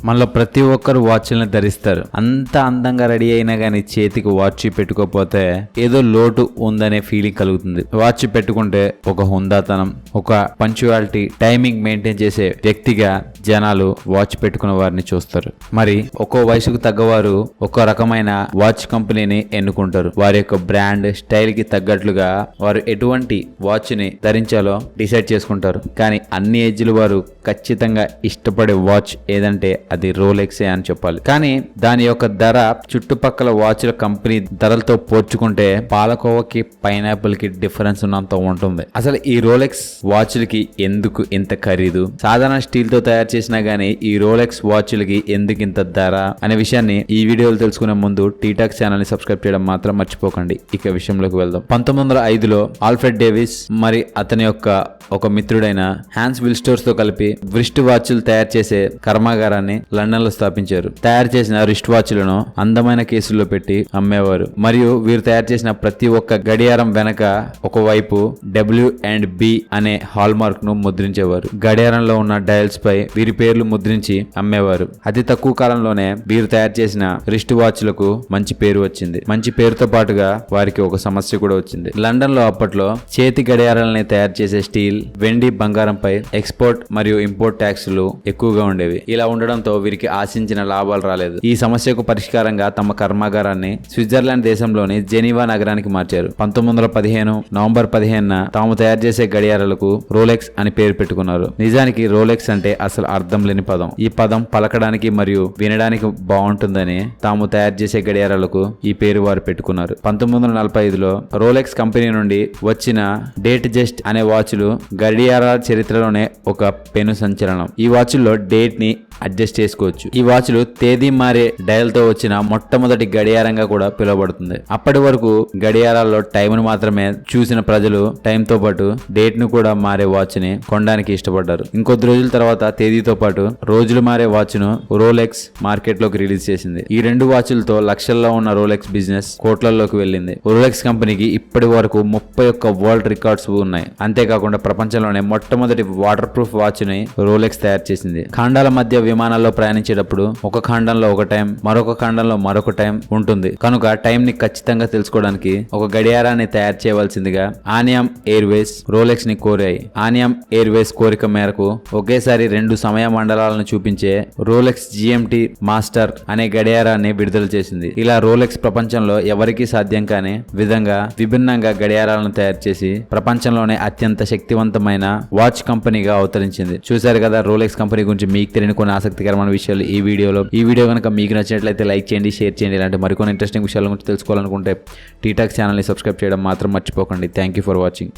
మనలో ప్రతి ఒక్కరు వాచ్లను ధరిస్తారు. అంత అందంగా రెడీ అయినా గానీ చేతికి వాచ్ పెట్టుకోకపోతే ఏదో లోటు ఉందనే ఫీలింగ్ కలుగుతుంది. వాచ్ పెట్టుకుంటే ఒక హుందాతనం, ఒక పంక్చువాలిటీ, టైమింగ్ మెయింటైన్ చేసే వ్యక్తిగా జనాలు వాచ్ పెట్టుకున్న వారిని చూస్తారు. మరి ఒక్కో వయసుకు తగ్గవారు ఒక్కో రకమైన వాచ్ కంపెనీని ఎన్నుకుంటారు. వారి యొక్క బ్రాండ్ స్టైల్ కి తగ్గట్లుగా వారు ఎటువంటి వాచ్ ని ధరించాలో డిసైడ్ చేసుకుంటారు. కానీ అన్ని ఏజ్ల వారు ఖచ్చితంగా ఇష్టపడే వాచ్ ఏదంటే అది రోలెక్సే అని చెప్పాలి. కానీ దాని యొక్క ధర చుట్టుపక్కల వాచ్ల కంపెనీ ధరలతో పోల్చుకుంటే పాలకోవకి పైనాపిల్ కి డిఫరెన్స్ ఉన్నంత ఉంటుంది. అసలు ఈ రోలెక్స్ వాచ్లకి ఎందుకు ఇంత ఖరీదు? సాధారణ స్టీల్ తో తయారు చేసినా గానీ ఈ రోలెక్స్ వాచ్లకి ఎందుకు ఇంత ధర అనే విషయాన్ని ఈ వీడియోలో తెలుసుకునే ముందు టీటాక్ ఛానల్ ని సబ్స్క్రైబ్ చేయడం మాత్రం మర్చిపోకండి. ఇక విషయంలోకి వెళ్దాం. 1905లో ఆల్ఫ్రెడ్ డేవిస్ మరి అతని యొక్క ఒక మిత్రుడైన హ్యాన్స్ విల్స్టోర్స్ తో కలిపి వ్రిస్ట్ వాచ్లు తయారు చేసే కర్మాగారాన్ని లండన్ లో స్థాపించారు. తయారు చేసిన రిస్ట్ వాచ్లను అందమైన కేసుల్లో పెట్టి అమ్మేవారు. మరియు వీరు తయారు చేసిన ప్రతి ఒక్క గడియారం వెనక ఒకవైపు W&B అనే హాల్ మార్క్ ను ముద్రించేవారు. గడియారంలో ఉన్న డయల్స్ పై వీరి పేర్లు ముద్రించి అమ్మేవారు. అతి తక్కువ కాలంలోనే వీరు తయారు చేసిన రిస్ట్ వాచ్లకు మంచి పేరు వచ్చింది. మంచి పేరుతో పాటుగా వారికి ఒక సమస్య కూడా వచ్చింది. లండన్ లో అప్పట్లో చేతి గడియారాలని తయారు చేసే స్టీల్, వెండి, బంగారంపై ఎక్స్పోర్ట్ మరియు ఇంపోర్ట్ ట్యాక్సులు ఎక్కువగా ఉండేవి. ఇలా ఉండడంతో వీరికి ఆశించిన లాభాలు రాలేదు. ఈ సమస్యకు పరిష్కారంగా తమ కర్మాగారాన్ని స్విట్జర్లాండ్ దేశంలోని జెనీవా నగరానికి మార్చారు. 1915 నవంబర్ 15న తాము తయారు చేసే గడియారాలకు రోలెక్స్ అని పేరు పెట్టుకున్నారు. నిజానికి రోలెక్స్ అంటే అసలు అర్థం లేని పదం. ఈ పదం పలకడానికి మరియు వినడానికి బాగుంటుందని తాము తయారు చేసే గడియారాలకు ఈ పేరు వారు పెట్టుకున్నారు. 1945లో రోలెక్స్ కంపెనీ నుండి వచ్చిన డేట్ జస్ట్ అనే వాచ్లు గడియారాల చరిత్రలోనే ఒక పెను సంచలనం. ఈ వాచ్ల్లో డేట్ ని అడ్జస్ట్ చేసుకోవచ్చు. ఈ వాచ్లు తేదీ మారే డయల్ తో వచ్చిన మొట్టమొదటి గడియారంగా కూడా పిలువబడుతుంది. అప్పటి వరకు గడియారాల్లో టైంను మాత్రమే చూసిన ప్రజలు టైంతో పాటు డేట్ ను కూడా మారే వాచ్ ని కొనడానికి ఇష్టపడ్డారు. ఇంకొద్ది రోజుల తర్వాత తేదీతో పాటు రోజులు మారే వాచ్ ను రోలెక్స్ మార్కెట్ లోకి రిలీజ్ చేసింది. ఈ రెండు వాచ్లతో లక్షల్లో ఉన్న రోలెక్స్ బిజినెస్ కోట్లలోకి వెళ్ళింది. రోలెక్స్ కంపెనీకి ఇప్పటి వరకు 31 వరల్డ్ రికార్డ్స్ ఉన్నాయి. అంతేకాకుండా ప్రపంచంలోనే మొట్టమొదటి వాటర్ ప్రూఫ్ వాచ్ ని రోలెక్స్ తయారు చేసింది. ఖండాల మధ్య విమానాల్లో ప్రయాణించేటప్పుడు ఒక ఖండంలో ఒక టైం, మరొక ఖండంలో మరొక టైం ఉంటుంది. కనుక టైం ని ఖచ్చితంగా తెలుసుకోవడానికి ఒక గడియారాన్ని తయారు చేయవలసిందిగా ఆనియం ఎయిర్వేస్ రోలెక్స్ ని కోరాయి. ఆనియం ఎయిర్వేస్ కోరిక మేరకు ఒకేసారి 2 సమయ మండలాలను చూపించే రోలెక్స్ GMT మాస్టర్ అనే గడియారాన్ని విడుదల చేసింది. ఇలా రోలెక్స్ ప్రపంచంలో ఎవరికీ సాధ్యం కాని విధంగా విభిన్నంగా గడియారాలను తయారు చేసి ప్రపంచంలోనే అత్యంత శక్తివంతమైన వాచ్ కంపెనీగా అవతరించింది. చూశారు కదా రోలెక్స్ కంపెనీ గురించి మీకు తెలియని కొన్ని ఆసక్తికరమైన విషయాలు ఈ వీడియో కనుక మీకు నచ్చినట్లయితే లైక్ చేయండి, షేర్ చేయండి. ఇలాంటి మరికొన్ని ఇంట్రెస్టింగ్ విషయాల గురించి తెలుసుకోవాలనుకుంటే టీటాక్ ఛానల్ని సబ్స్క్రైబ్ చేయడం మాత్రం మర్చిపోకండి. Thank you for watching.